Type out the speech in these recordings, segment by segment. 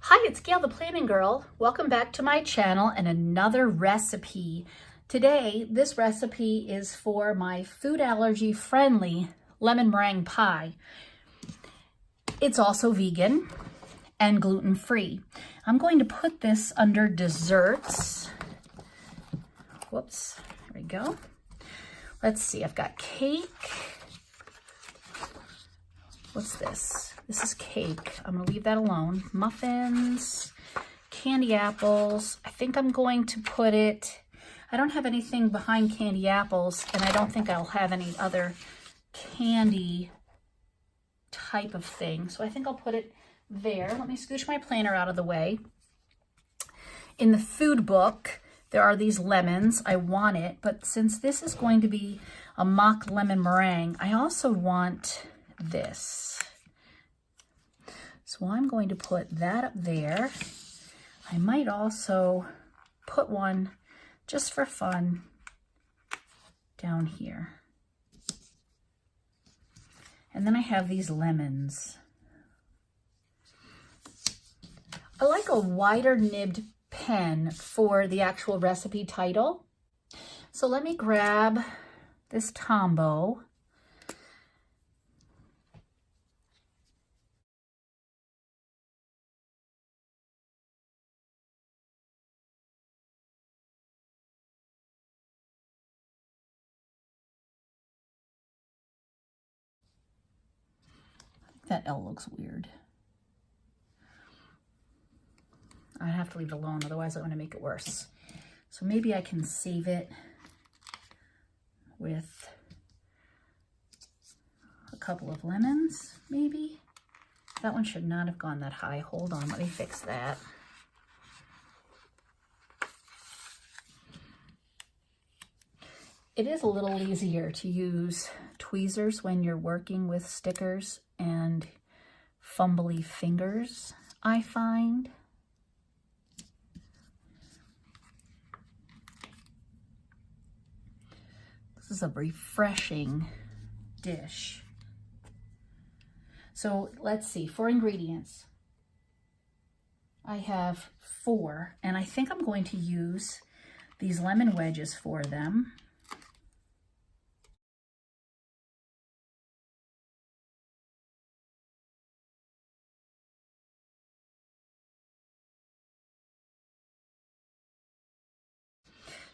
Hi, it's Gail, the Planning Girl. Welcome back to my channel and another recipe. Today, this recipe is for my food allergy friendly lemon meringue pie. It's also vegan and gluten-free. I'm going to put this under desserts. Whoops, there we go. Let's see, I've got cake. What's this? This is cake. I'm gonna leave that alone. Muffins, candy apples. I think I'm going to put it, I don't have anything behind candy apples, and I don't think I'll have any other candy type of thing. So I think I'll put it there. Let me scooch my planner out of the way. In the food book, there are these lemons. I want it, but since this is going to be a mock lemon meringue, I also want this. So I'm going to put that up there. I might also put one just for fun down here. And then I have these lemons. I like a wider nibbed pen for the actual recipe title. So let me grab this Tombow. That L looks weird. I have to leave it alone, otherwise I'm going to make it worse. So maybe I can save it with a couple of lemons, maybe. That one should not have gone that high. Hold on, let me fix that. It is a little easier to use tweezers when you're working with stickers and fumbly fingers, I find. This is a refreshing dish. So let's see, for ingredients. I have 4, and I think I'm going to use these lemon wedges for them.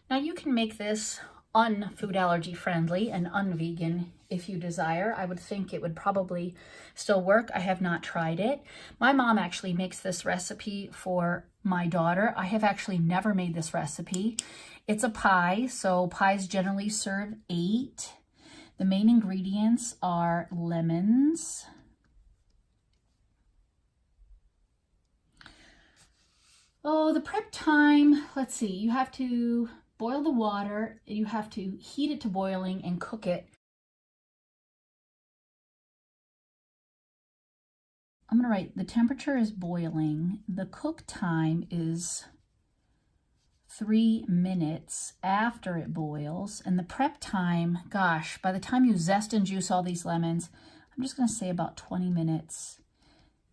Now you can make this un-food allergy friendly and un-vegan if you desire. I would think it would probably still work. I have not tried it. My mom actually makes this recipe for my daughter. I have actually never made this recipe. It's a pie, so pies generally serve 8. The main ingredients are lemons, the prep time, let's see, you have to boil the water, you have to heat it to boiling and cook it. I'm gonna write the temperature is boiling. The cook time is 3 minutes after it boils. And the prep time, gosh, by the time you zest and juice all these lemons, I'm just gonna say about 20 minutes.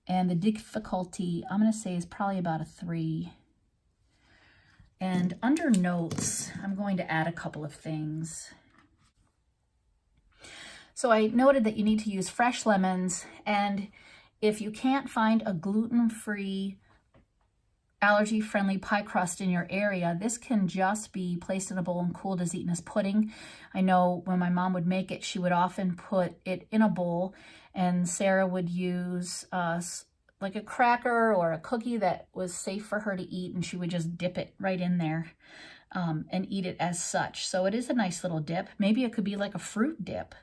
And the difficulty, I'm gonna say is probably about a 3. And under notes, I'm going to add a couple of things. So I noted that you need to use fresh lemons, and if you can't find a gluten-free, allergy-friendly pie crust in your area, this can just be placed in a bowl and cooled as eaten as pudding. I know when my mom would make it, she would often put it in a bowl, and Sarah would use like a cracker or a cookie that was safe for her to eat, and she would just dip it right in there and eat it as such. So it is a nice little dip. Maybe it could be like a fruit dip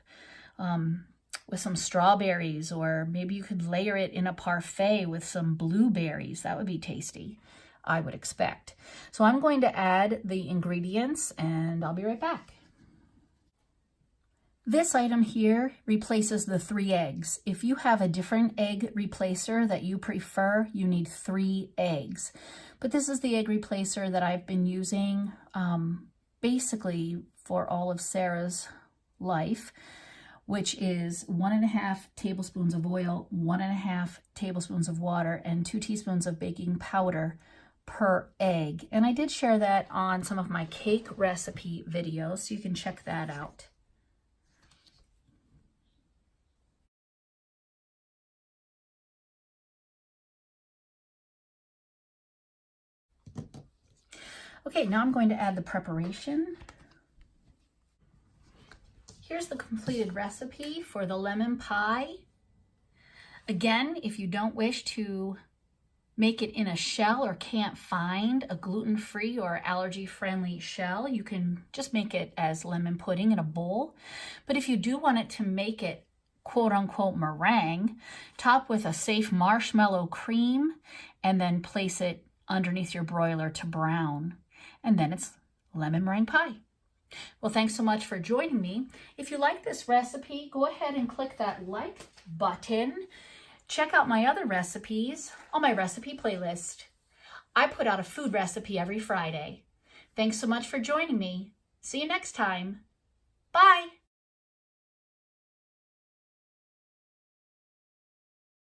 with some strawberries, or maybe you could layer it in a parfait with some blueberries. That would be tasty, I would expect. So I'm going to add the ingredients, and I'll be right back. This item here replaces the 3 eggs. If you have a different egg replacer that you prefer, you need 3 eggs. But this is the egg replacer that I've been using basically for all of Sarah's life. which is 1.5 tablespoons of oil, 1.5 tablespoons of water, and 2 teaspoons of baking powder per egg. And I did share that on some of my cake recipe videos, so you can check that out. Okay, now I'm going to add the preparation. Here's the completed recipe for the lemon pie. Again, if you don't wish to make it in a shell or can't find a gluten-free or allergy-friendly shell, you can just make it as lemon pudding in a bowl. But if you do want it to make it quote-unquote meringue, top with a safe marshmallow cream and then place it underneath your broiler to brown. And then it's lemon meringue pie. Well, thanks so much for joining me. If you like this recipe, go ahead and click that like button. Check out my other recipes on my recipe playlist. I put out a food recipe every Friday. Thanks so much for joining me. See you next time. Bye.